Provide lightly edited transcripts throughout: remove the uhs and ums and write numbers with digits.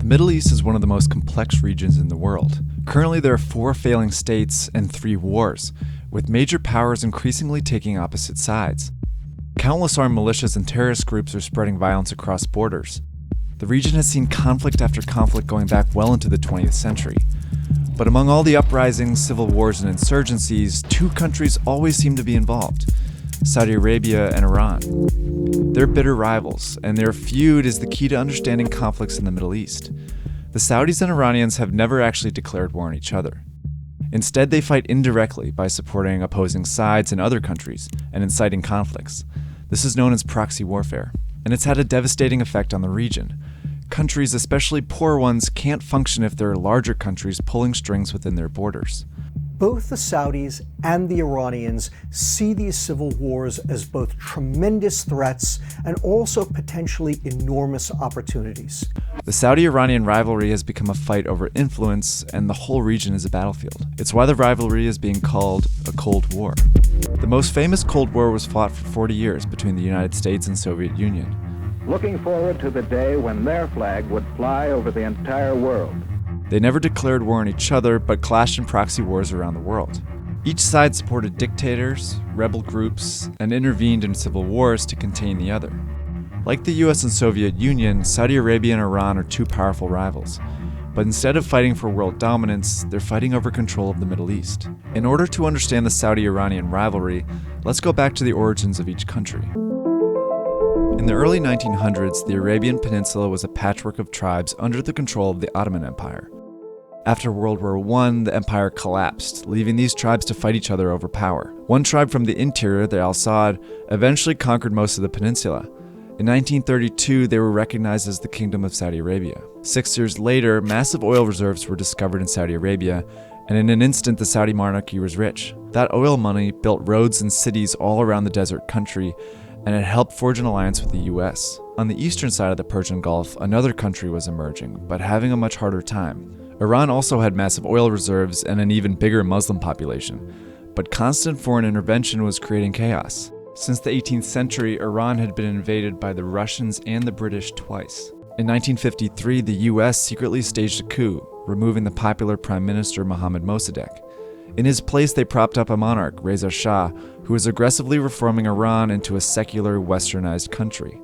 Middle East is one of the most complex regions in the world. Currently, there are 4 failing states and 3 wars, with major powers increasingly taking opposite sides. Countless armed militias and terrorist groups are spreading violence across borders. The region has seen conflict after conflict going back well into the 20th century. But among all the uprisings, civil wars, and insurgencies, 2 countries always seem to be involved: Saudi Arabia and Iran. They're bitter rivals, and their feud is the key to understanding conflicts in the Middle East. The Saudis and Iranians have never actually declared war on each other. Instead, they fight indirectly by supporting opposing sides in other countries and inciting conflicts. This is known as proxy warfare, and it's had a devastating effect on the region. Countries, especially poor ones, can't function if there are larger countries pulling strings within their borders. Both the Saudis and the Iranians see these civil wars as both tremendous threats and also potentially enormous opportunities. The Saudi-Iranian rivalry has become a fight over influence, and the whole region is a battlefield. It's why the rivalry is being called a Cold War. The most famous Cold War was fought for 40 years between the United States and Soviet Union. Looking forward to the day when their flag would fly over the entire world. They never declared war on each other, but clashed in proxy wars around the world. Each side supported dictators, rebel groups, and intervened in civil wars to contain the other. Like the US and Soviet Union, Saudi Arabia and Iran are 2 powerful rivals. But instead of fighting for world dominance, they're fighting over control of the Middle East. In order to understand the Saudi-Iranian rivalry, let's go back to the origins of each country. In the early 1900s, the Arabian Peninsula was a patchwork of tribes under the control of the Ottoman Empire. After World War I, the empire collapsed, leaving these tribes to fight each other over power. One tribe from the interior, the Al Saud, eventually conquered most of the peninsula. In 1932, they were recognized as the Kingdom of Saudi Arabia. 6 years later, massive oil reserves were discovered in Saudi Arabia, and in an instant, the Saudi monarchy was rich. That oil money built roads and cities all around the desert country, and it helped forge an alliance with the US. On the eastern side of the Persian Gulf, another country was emerging, but having a much harder time. Iran also had massive oil reserves and an even bigger Muslim population, but constant foreign intervention was creating chaos. Since the 18th century, Iran had been invaded by the Russians and the British twice. In 1953, the US secretly staged a coup, removing the popular Prime Minister Mohammad Mossadegh. In his place, they propped up a monarch, Reza Shah, who was aggressively reforming Iran into a secular, westernized country.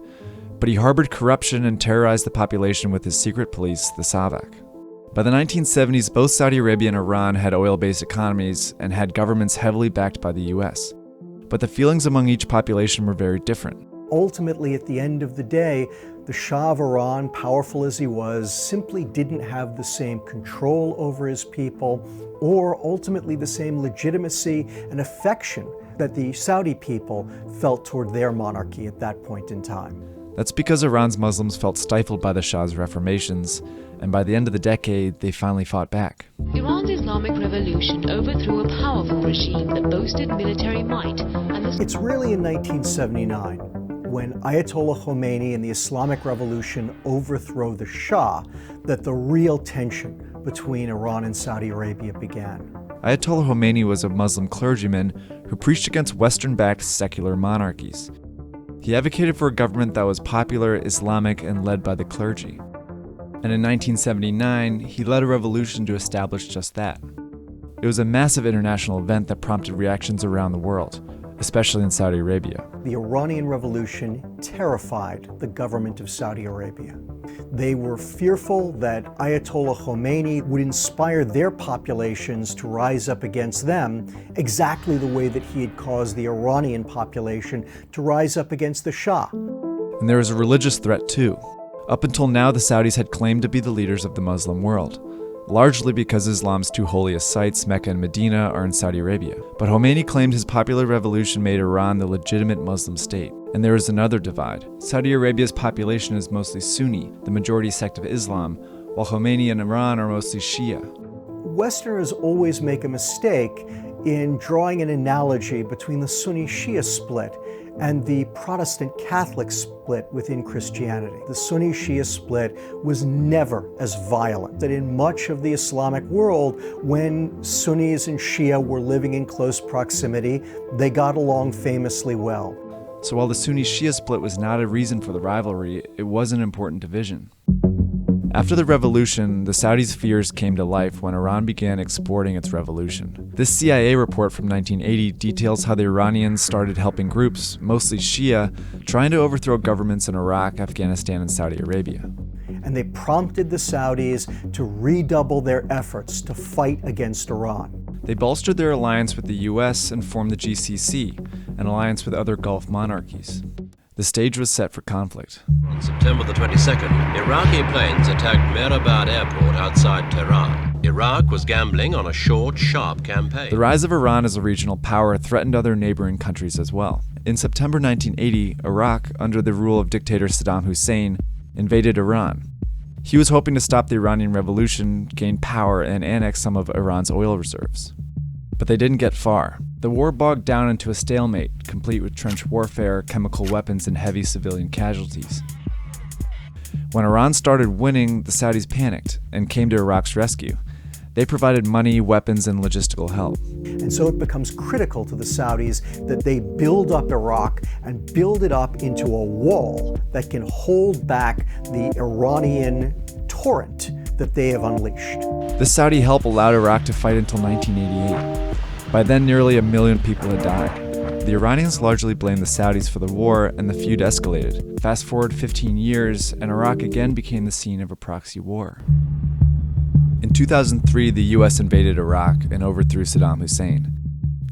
But he harbored corruption and terrorized the population with his secret police, the Savak. By the 1970s, both Saudi Arabia and Iran had oil-based economies and had governments heavily backed by the US. But the feelings among each population were very different. Ultimately, at the end of the day, the Shah of Iran, powerful as he was, simply didn't have the same control over his people or ultimately the same legitimacy and affection that the Saudi people felt toward their monarchy at that point in time. That's because Iran's Muslims felt stifled by the Shah's reformations, and by the end of the decade, they finally fought back. Iran's Islamic Revolution overthrew a powerful regime that boasted military might. It's really in 1979, when Ayatollah Khomeini and the Islamic Revolution overthrow the Shah, that the real tension between Iran and Saudi Arabia began. Ayatollah Khomeini was a Muslim clergyman who preached against Western-backed secular monarchies. He advocated for a government that was popular, Islamic, and led by the clergy. And in 1979, he led a revolution to establish just that. It was a massive international event that prompted reactions around the world, especially in Saudi Arabia. The Iranian Revolution terrified the government of Saudi Arabia. They were fearful that Ayatollah Khomeini would inspire their populations to rise up against them exactly the way that he had caused the Iranian population to rise up against the Shah. And there was a religious threat too. Up until now, the Saudis had claimed to be the leaders of the Muslim world, largely because Islam's 2 holiest sites, Mecca and Medina, are in Saudi Arabia. But Khomeini claimed his popular revolution made Iran the legitimate Muslim state. And there is another divide. Saudi Arabia's population is mostly Sunni, the majority sect of Islam, while Khomeini and Iran are mostly Shia. Westerners always make a mistake in drawing an analogy between the Sunni Shia split and the Protestant Catholic split within Christianity. The Sunni Shia split was never as violent. That in much of the Islamic world, when Sunnis and Shia were living in close proximity, they got along famously well. So while the Sunni Shia split was not a reason for the rivalry, it was an important division. After the revolution, the Saudis' fears came to life when Iran began exporting its revolution. This CIA report from 1980 details how the Iranians started helping groups, mostly Shia, trying to overthrow governments in Iraq, Afghanistan, and Saudi Arabia. And they prompted the Saudis to redouble their efforts to fight against Iran. They bolstered their alliance with the US and formed the GCC, an alliance with other Gulf monarchies. The stage was set for conflict. On September the 22nd, Iraqi planes attacked Mehrabad airport outside Tehran. Iraq was gambling on a short, sharp campaign. The rise of Iran as a regional power threatened other neighboring countries as well. In September 1980, Iraq, under the rule of dictator Saddam Hussein, invaded Iran. He was hoping to stop the Iranian Revolution, gain power, and annex some of Iran's oil reserves. But they didn't get far. The war bogged down into a stalemate, complete with trench warfare, chemical weapons, and heavy civilian casualties. When Iran started winning, the Saudis panicked and came to Iraq's rescue. They provided money, weapons, and logistical help. And so it becomes critical to the Saudis that they build up Iraq and build it up into a wall that can hold back the Iranian torrent that they have unleashed. This Saudi help allowed Iraq to fight until 1988. By then, nearly 1 million people had died. The Iranians largely blamed the Saudis for the war, and the feud escalated. Fast forward 15 years, and Iraq again became the scene of a proxy war. In 2003, the US invaded Iraq and overthrew Saddam Hussein.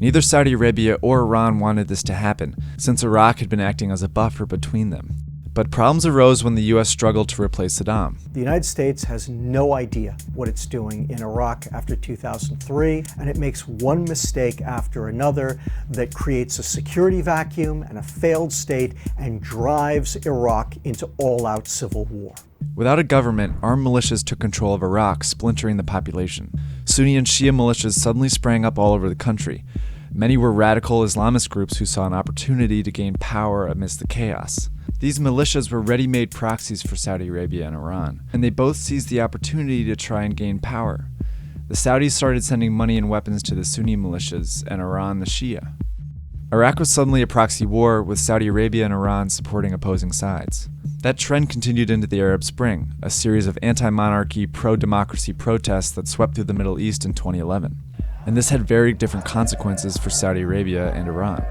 Neither Saudi Arabia or Iran wanted this to happen, since Iraq had been acting as a buffer between them. But problems arose when the US struggled to replace Saddam. The United States has no idea what it's doing in Iraq after 2003, and it makes one mistake after another that creates a security vacuum and a failed state and drives Iraq into all-out civil war. Without a government, armed militias took control of Iraq, splintering the population. Sunni and Shia militias suddenly sprang up all over the country. Many were radical Islamist groups who saw an opportunity to gain power amidst the chaos. These militias were ready-made proxies for Saudi Arabia and Iran, and they both seized the opportunity to try and gain power. The Saudis started sending money and weapons to the Sunni militias, and Iran the Shia. Iraq was suddenly a proxy war, with Saudi Arabia and Iran supporting opposing sides. That trend continued into the Arab Spring, a series of anti-monarchy, pro-democracy protests that swept through the Middle East in 2011. And this had very different consequences for Saudi Arabia and Iran.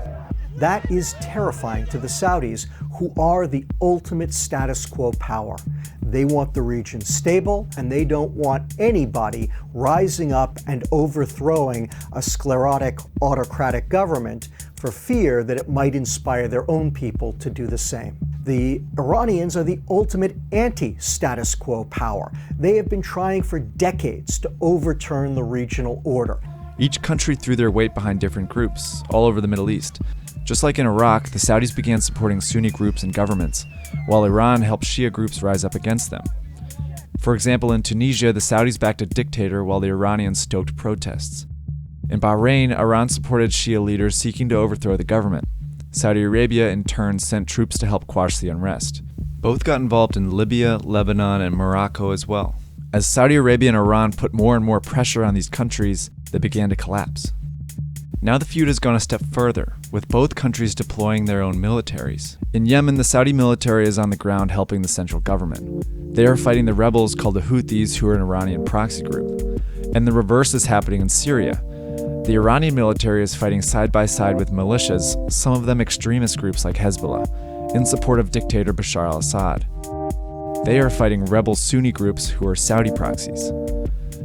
That is terrifying to the Saudis, who are the ultimate status quo power. They want the region stable, and they don't want anybody rising up and overthrowing a sclerotic, autocratic government for fear that it might inspire their own people to do the same. The Iranians are the ultimate anti-status quo power. They have been trying for decades to overturn the regional order. Each country threw their weight behind different groups, all over the Middle East. Just like in Iraq, the Saudis began supporting Sunni groups and governments, while Iran helped Shia groups rise up against them. For example, in Tunisia, the Saudis backed a dictator while the Iranians stoked protests. In Bahrain, Iran supported Shia leaders seeking to overthrow the government. Saudi Arabia, in turn, sent troops to help quash the unrest. Both got involved in Libya, Lebanon, and Morocco as well. As Saudi Arabia and Iran put more and more pressure on these countries, they began to collapse. Now the feud has gone a step further, with both countries deploying their own militaries. In Yemen, the Saudi military is on the ground helping the central government. They are fighting the rebels called the Houthis, who are an Iranian proxy group. And the reverse is happening in Syria. The Iranian military is fighting side by side with militias, some of them extremist groups like Hezbollah, in support of dictator Bashar al-Assad. They are fighting rebel Sunni groups who are Saudi proxies.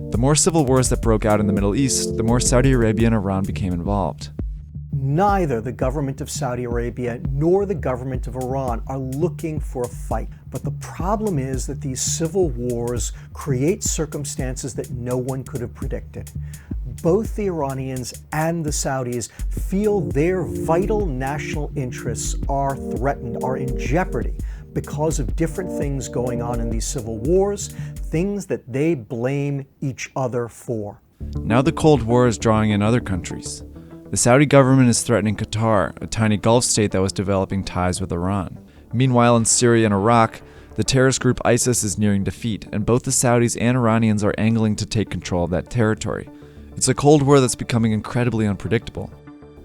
The more civil wars that broke out in the Middle East, the more Saudi Arabia and Iran became involved. Neither the government of Saudi Arabia nor the government of Iran are looking for a fight. But the problem is that these civil wars create circumstances that no one could have predicted. Both the Iranians and the Saudis feel their vital national interests are threatened, are in jeopardy, because of different things going on in these civil wars, things that they blame each other for. Now the Cold War is drawing in other countries. The Saudi government is threatening Qatar, a tiny Gulf state that was developing ties with Iran. Meanwhile, in Syria and Iraq, the terrorist group ISIS is nearing defeat, and both the Saudis and Iranians are angling to take control of that territory. It's a Cold War that's becoming incredibly unpredictable.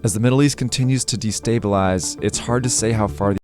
As the Middle East continues to destabilize, it's hard to say how far